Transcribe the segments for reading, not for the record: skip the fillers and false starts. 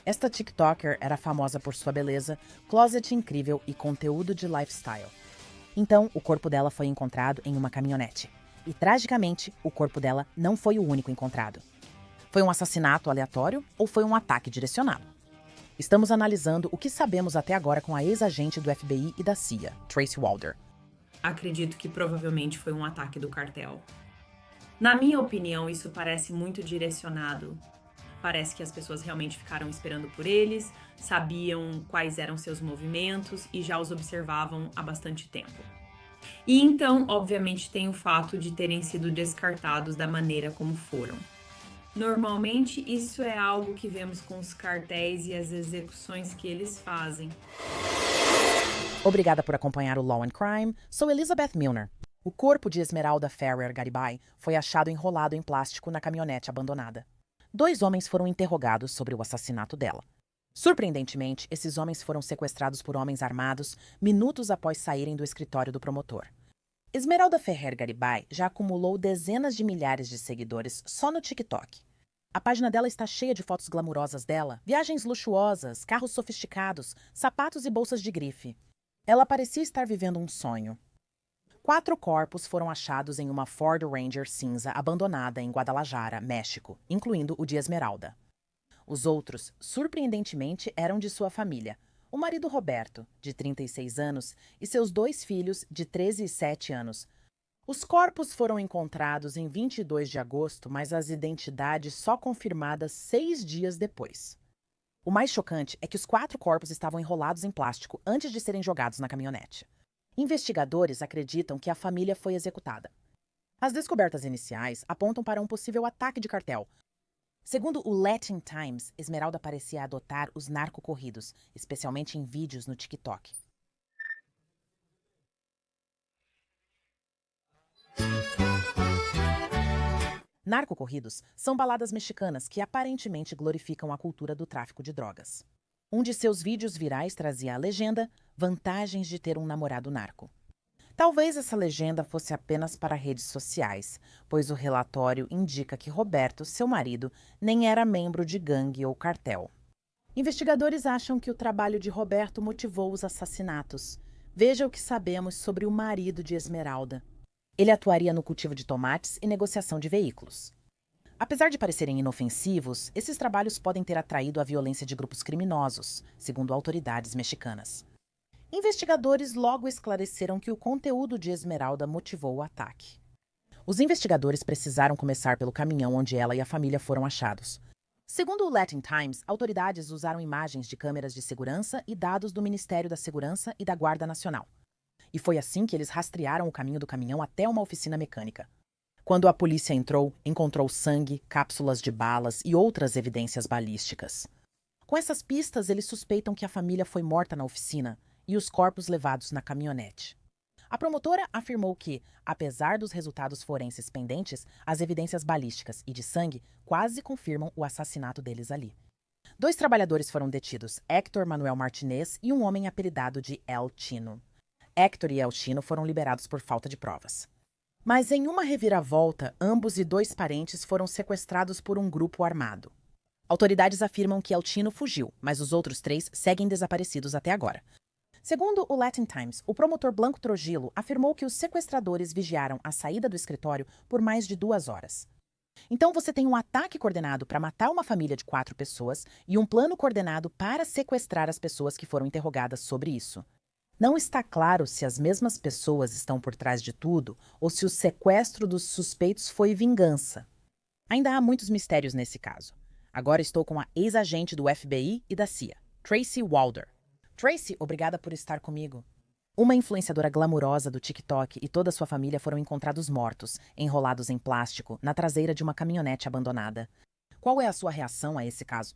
Esta TikToker era famosa por sua beleza, closet incrível e conteúdo de lifestyle. Então, o corpo dela foi encontrado em uma caminhonete. E, tragicamente, o corpo dela não foi o único encontrado. Foi um assassinato aleatório ou foi um ataque direcionado? Estamos analisando o que sabemos até agora com a ex-agente do FBI e da CIA, Tracy Walder. Acredito que provavelmente foi um ataque do cartel. Na minha opinião, isso parece muito direcionado. Parece que as pessoas realmente ficaram esperando por eles, sabiam quais eram seus movimentos e já os observavam há bastante tempo. E então, obviamente, tem o fato de terem sido descartados da maneira como foram. Normalmente, isso é algo que vemos com os cartéis e as execuções que eles fazem. Obrigada por acompanhar o Law and Crime. Sou Elizabeth Milner. O corpo de Esmeralda Ferrer Garibay foi achado enrolado em plástico na caminhonete abandonada. 2 homens foram interrogados sobre o assassinato dela. Surpreendentemente, esses homens foram sequestrados por homens armados minutos após saírem do escritório do promotor. Esmeralda Ferrer Garibay já acumulou dezenas de milhares de seguidores só no TikTok. A página dela está cheia de fotos glamurosas dela, viagens luxuosas, carros sofisticados, sapatos e bolsas de grife. Ela parecia estar vivendo um sonho. 4 corpos foram achados em uma Ford Ranger cinza abandonada em Guadalajara, México, incluindo o de Esmeralda. Os outros, surpreendentemente, eram de sua família. O marido Roberto, de 36 anos, e seus 2 filhos, de 13 e 7 anos. Os corpos foram encontrados em 22 de agosto, mas as identidades só confirmadas 6 dias depois. O mais chocante é que os 4 corpos estavam enrolados em plástico antes de serem jogados na caminhonete. Investigadores acreditam que a família foi executada. As descobertas iniciais apontam para um possível ataque de cartel. Segundo o Latin Times, Esmeralda parecia adotar os narcocorridos, especialmente em vídeos no TikTok. Narcocorridos são baladas mexicanas que aparentemente glorificam a cultura do tráfico de drogas. Um de seus vídeos virais trazia a legenda "Vantagens de ter um namorado narco". Talvez essa legenda fosse apenas para redes sociais, pois o relatório indica que Roberto, seu marido, nem era membro de gangue ou cartel. Investigadores acham que o trabalho de Roberto motivou os assassinatos. Veja o que sabemos sobre o marido de Esmeralda. Ele atuaria no cultivo de tomates e negociação de veículos. Apesar de parecerem inofensivos, esses trabalhos podem ter atraído a violência de grupos criminosos, segundo autoridades mexicanas. Investigadores logo esclareceram que o conteúdo de Esmeralda motivou o ataque. Os investigadores precisaram começar pelo caminhão onde ela e a família foram achados. Segundo o Latin Times, autoridades usaram imagens de câmeras de segurança e dados do Ministério da Segurança e da Guarda Nacional. E foi assim que eles rastrearam o caminho do caminhão até uma oficina mecânica. Quando a polícia entrou, encontrou sangue, cápsulas de balas e outras evidências balísticas. Com essas pistas, eles suspeitam que a família foi morta na oficina e os corpos levados na caminhonete. A promotora afirmou que, apesar dos resultados forenses pendentes, as evidências balísticas e de sangue quase confirmam o assassinato deles ali. 2 trabalhadores foram detidos, Héctor Manuel Martinez e um homem apelidado de El Chino. Héctor e El Chino foram liberados por falta de provas. Mas em uma reviravolta, ambos e 2 parentes foram sequestrados por um grupo armado. Autoridades afirmam que El Chino fugiu, mas os outros 3 seguem desaparecidos até agora. Segundo o Latin Times, o promotor Blanco Trujillo afirmou que os sequestradores vigiaram a saída do escritório por mais de 2 horas. Então você tem um ataque coordenado para matar uma família de 4 pessoas e um plano coordenado para sequestrar as pessoas que foram interrogadas sobre isso. Não está claro se as mesmas pessoas estão por trás de tudo ou se o sequestro dos suspeitos foi vingança. Ainda há muitos mistérios nesse caso. Agora estou com a ex-agente do FBI e da CIA, Tracy Walder. Tracy, obrigada por estar comigo. Uma influenciadora glamurosa do TikTok e toda sua família foram encontrados mortos, enrolados em plástico, na traseira de uma caminhonete abandonada. Qual é a sua reação a esse caso?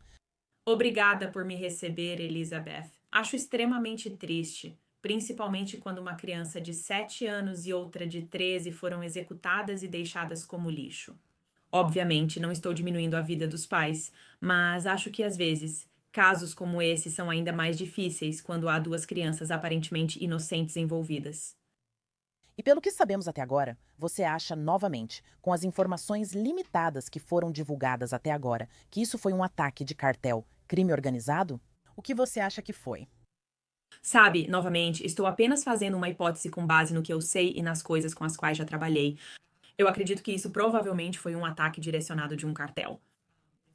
Obrigada por me receber, Elizabeth. Acho extremamente triste, principalmente quando uma criança de 7 anos e outra de 13 foram executadas e deixadas como lixo. Obviamente, não estou diminuindo a vida dos pais, mas acho que às vezes casos como esse são ainda mais difíceis quando há 2 crianças aparentemente inocentes envolvidas. E pelo que sabemos até agora, você acha novamente, com as informações limitadas que foram divulgadas até agora, que isso foi um ataque de cartel Crime organizado? O que você acha que foi? Sabe, novamente, estou apenas fazendo uma hipótese com base no que eu sei e nas coisas com as quais já trabalhei. Eu acredito que isso provavelmente foi um ataque direcionado de um cartel.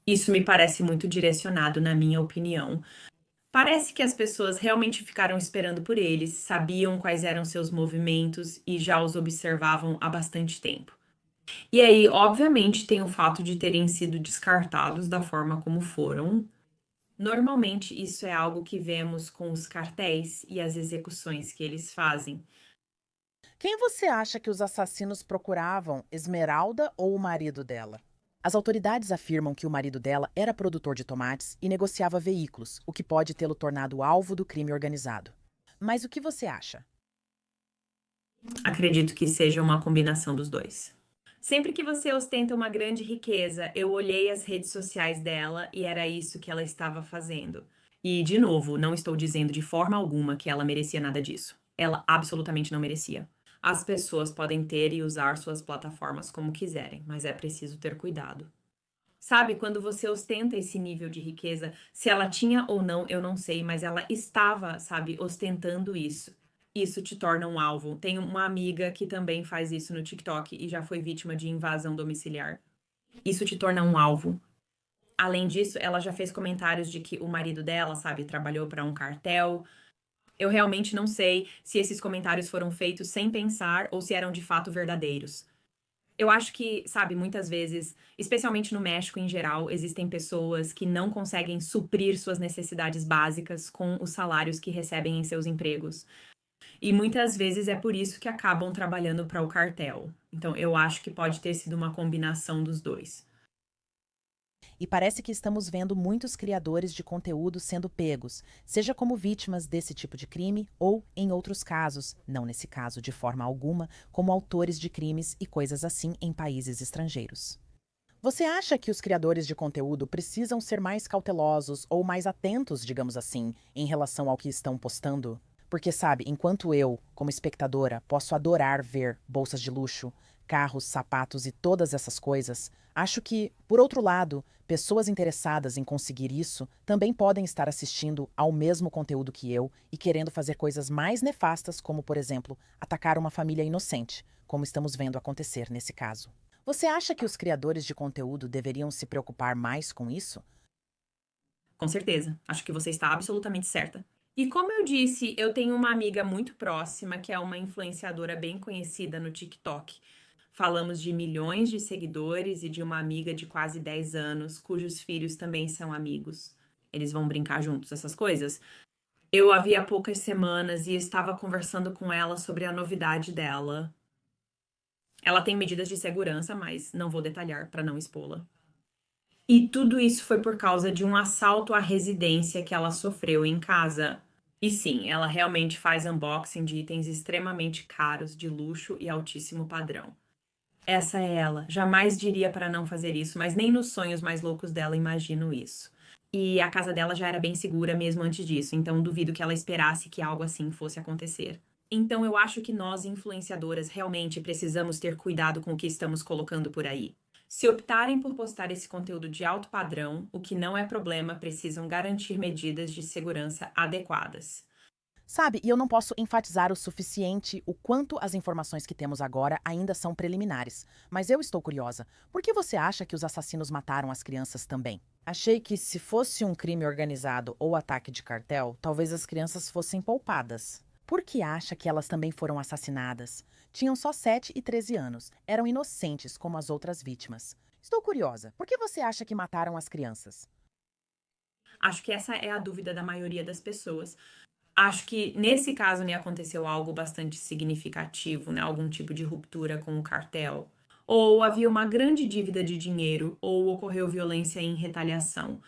Isso me parece muito direcionado, na minha opinião. Parece que as pessoas realmente ficaram esperando por eles, sabiam quais eram seus movimentos e já os observavam há bastante tempo. E aí, obviamente, tem o fato de terem sido descartados da forma como foram. Normalmente, isso é algo que vemos com os cartéis e as execuções que eles fazem. Quem você acha que os assassinos procuravam, Esmeralda ou o marido dela? As autoridades afirmam que o marido dela era produtor de tomates e negociava veículos, o que pode tê-lo tornado alvo do crime organizado. Mas o que você acha? Acredito que seja uma combinação dos dois. Sempre que você ostenta uma grande riqueza, eu olhei as redes sociais dela e era isso que ela estava fazendo. E, de novo, não estou dizendo de forma alguma que ela merecia nada disso. Ela absolutamente não merecia. As pessoas podem ter e usar suas plataformas como quiserem, mas é preciso ter cuidado. Sabe, quando você ostenta esse nível de riqueza, se ela tinha ou não, eu não sei, mas ela estava, sabe, ostentando isso. Isso te torna um alvo. Tenho uma amiga que também faz isso no TikTok e já foi vítima de invasão domiciliar. Isso te torna um alvo. Além disso, ela já fez comentários de que o marido dela, sabe, trabalhou para um cartel. Eu realmente não sei se esses comentários foram feitos sem pensar ou se eram de fato verdadeiros. Eu acho que, sabe, muitas vezes, especialmente no México em geral, existem pessoas que não conseguem suprir suas necessidades básicas com os salários que recebem em seus empregos. E muitas vezes é por isso que acabam trabalhando para o cartel. Então, eu acho que pode ter sido uma combinação dos dois. E parece que estamos vendo muitos criadores de conteúdo sendo pegos, seja como vítimas desse tipo de crime ou, em outros casos, não nesse caso de forma alguma, como autores de crimes e coisas assim em países estrangeiros. Você acha que os criadores de conteúdo precisam ser mais cautelosos ou mais atentos, digamos assim, em relação ao que estão postando? Porque, sabe, enquanto eu, como espectadora, posso adorar ver bolsas de luxo, carros, sapatos e todas essas coisas, acho que, por outro lado, pessoas interessadas em conseguir isso também podem estar assistindo ao mesmo conteúdo que eu e querendo fazer coisas mais nefastas, como, por exemplo, atacar uma família inocente, como estamos vendo acontecer nesse caso. Você acha que os criadores de conteúdo deveriam se preocupar mais com isso? Com certeza. Acho que você está absolutamente certa. E como eu disse, eu tenho uma amiga muito próxima que é uma influenciadora bem conhecida no TikTok. Falamos de milhões de seguidores e de uma amiga de quase 10 anos, cujos filhos também são amigos. Eles vão brincar juntos, essas coisas. Eu a vi há poucas semanas e estava conversando com ela sobre a novidade dela. Ela tem medidas de segurança, mas não vou detalhar para não expô-la. E tudo isso foi por causa de um assalto à residência que ela sofreu em casa. E sim, ela realmente faz unboxing de itens extremamente caros, de luxo e altíssimo padrão. Essa é ela. Jamais diria para não fazer isso, mas nem nos sonhos mais loucos dela imagino isso. E a casa dela já era bem segura mesmo antes disso, então duvido que ela esperasse que algo assim fosse acontecer. Então eu acho que nós, influenciadoras, realmente precisamos ter cuidado com o que estamos colocando por aí. Se optarem por postar esse conteúdo de alto padrão, o que não é problema, precisam garantir medidas de segurança adequadas. Sabe, e eu não posso enfatizar o suficiente o quanto as informações que temos agora ainda são preliminares. Mas eu estou curiosa. Por que você acha que os assassinos mataram as crianças também? Achei que se fosse um crime organizado ou ataque de cartel, talvez as crianças fossem poupadas. Por que acha que elas também foram assassinadas? Tinham só 7 e 13 anos. Eram inocentes como as outras vítimas. Estou curiosa. Por que você acha que mataram as crianças? Acho que essa é a dúvida da maioria das pessoas. Acho que nesse caso me aconteceu algo bastante significativo, né? Algum tipo de ruptura com o cartel. Ou havia uma grande dívida de dinheiro, ou ocorreu violência em retaliação.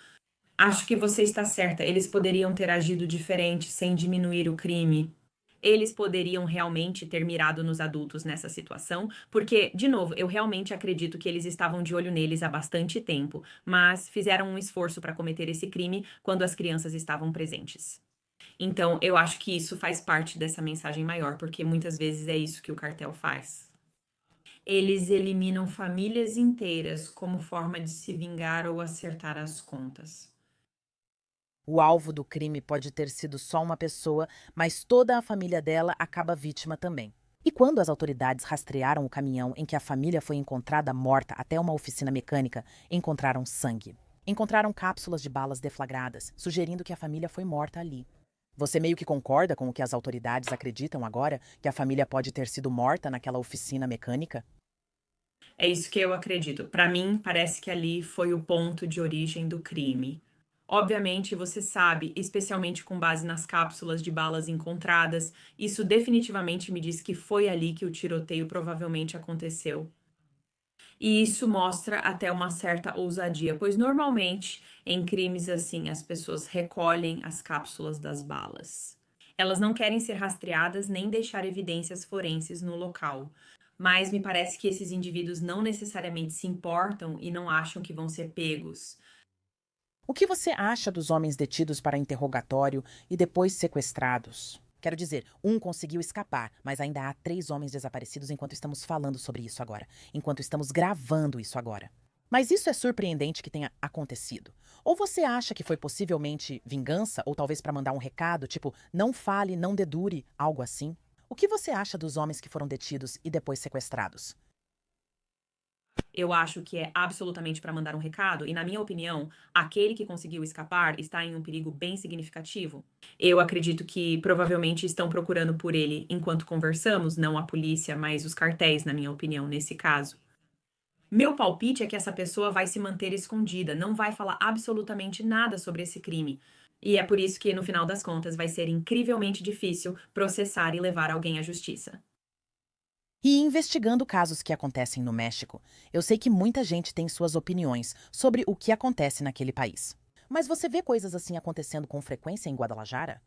Acho que você está certa, eles poderiam ter agido diferente sem diminuir o crime. Eles poderiam realmente ter mirado nos adultos nessa situação, porque, de novo, eu realmente acredito que eles estavam de olho neles há bastante tempo, mas fizeram um esforço para cometer esse crime quando as crianças estavam presentes. Então, eu acho que isso faz parte dessa mensagem maior, porque muitas vezes é isso que o cartel faz. Eles eliminam famílias inteiras como forma de se vingar ou acertar as contas. O alvo do crime pode ter sido só uma pessoa, mas toda a família dela acaba vítima também. E quando as autoridades rastrearam o caminhão em que a família foi encontrada morta até uma oficina mecânica, encontraram sangue. Encontraram cápsulas de balas deflagradas, sugerindo que a família foi morta ali. Você meio que concorda com o que as autoridades acreditam agora, que a família pode ter sido morta naquela oficina mecânica? É isso que eu acredito. Para mim, parece que ali foi o ponto de origem do crime. Obviamente, você sabe, especialmente com base nas cápsulas de balas encontradas, isso definitivamente me diz que foi ali que o tiroteio provavelmente aconteceu. E isso mostra até uma certa ousadia, pois normalmente em crimes assim as pessoas recolhem as cápsulas das balas. Elas não querem ser rastreadas nem deixar evidências forenses no local. Mas me parece que esses indivíduos não necessariamente se importam e não acham que vão ser pegos. O que você acha dos homens detidos para interrogatório e depois sequestrados? Quero dizer, um conseguiu escapar, mas ainda há 3 homens desaparecidos enquanto estamos falando sobre isso agora, enquanto estamos gravando isso agora. Mas isso é surpreendente que tenha acontecido. Ou você acha que foi possivelmente vingança, ou talvez para mandar um recado, tipo, não fale, não dedure, algo assim? O que você acha dos homens que foram detidos e depois sequestrados? Eu acho que é absolutamente para mandar um recado, e na minha opinião, aquele que conseguiu escapar está em um perigo bem significativo. Eu acredito que provavelmente estão procurando por ele enquanto conversamos, não a polícia, mas os cartéis, na minha opinião, nesse caso. Meu palpite é que essa pessoa vai se manter escondida, não vai falar absolutamente nada sobre esse crime. E é por isso que, no final das contas, vai ser incrivelmente difícil processar e levar alguém à justiça. E investigando casos que acontecem no México, eu sei que muita gente tem suas opiniões sobre o que acontece naquele país. Mas você vê coisas assim acontecendo com frequência em Guadalajara?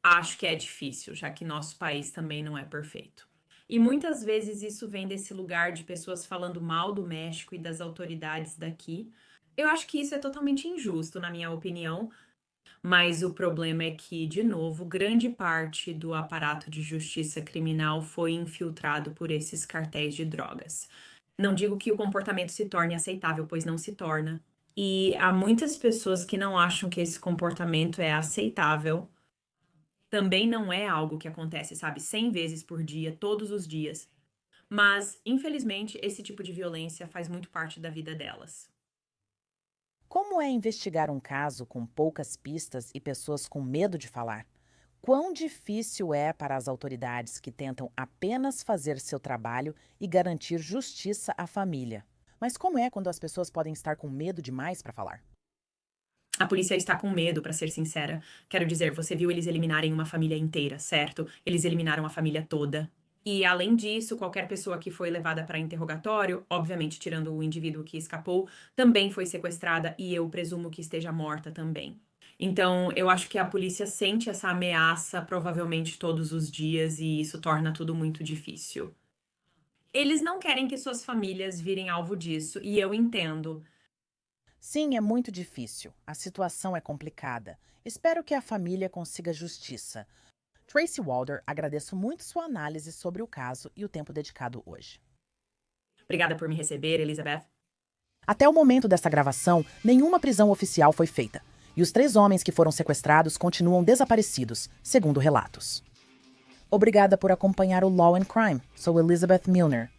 Acho que é difícil, já que nosso país também não é perfeito. E muitas vezes isso vem desse lugar de pessoas falando mal do México e das autoridades daqui. Eu acho que isso é totalmente injusto, na minha opinião, mas o problema é que, de novo, grande parte do aparato de justiça criminal foi infiltrado por esses cartéis de drogas. Não digo que o comportamento se torne aceitável, pois não se torna. E há muitas pessoas que não acham que esse comportamento é aceitável. Também não é algo que acontece, sabe, 100 vezes por dia, todos os dias. Mas, infelizmente, esse tipo de violência faz muito parte da vida delas. Como é investigar um caso com poucas pistas e pessoas com medo de falar? Quão difícil é para as autoridades que tentam apenas fazer seu trabalho e garantir justiça à família? Mas como é quando as pessoas podem estar com medo demais para falar? A polícia está com medo, para ser sincera. Quero dizer, você viu eles eliminarem uma família inteira, certo? Eles eliminaram a família toda. E, além disso, qualquer pessoa que foi levada para interrogatório, obviamente tirando o indivíduo que escapou, também foi sequestrada e eu presumo que esteja morta também. Então, eu acho que a polícia sente essa ameaça provavelmente todos os dias e isso torna tudo muito difícil. Eles não querem que suas famílias virem alvo disso, e eu entendo. Sim, é muito difícil. A situação é complicada. Espero que a família consiga justiça. Tracy Walder, agradeço muito sua análise sobre o caso e o tempo dedicado hoje. Obrigada por me receber, Elizabeth. Até o momento desta gravação, nenhuma prisão oficial foi feita, e os 3 homens que foram sequestrados continuam desaparecidos, segundo relatos. Obrigada por acompanhar o Law and Crime. Sou Elizabeth Milner.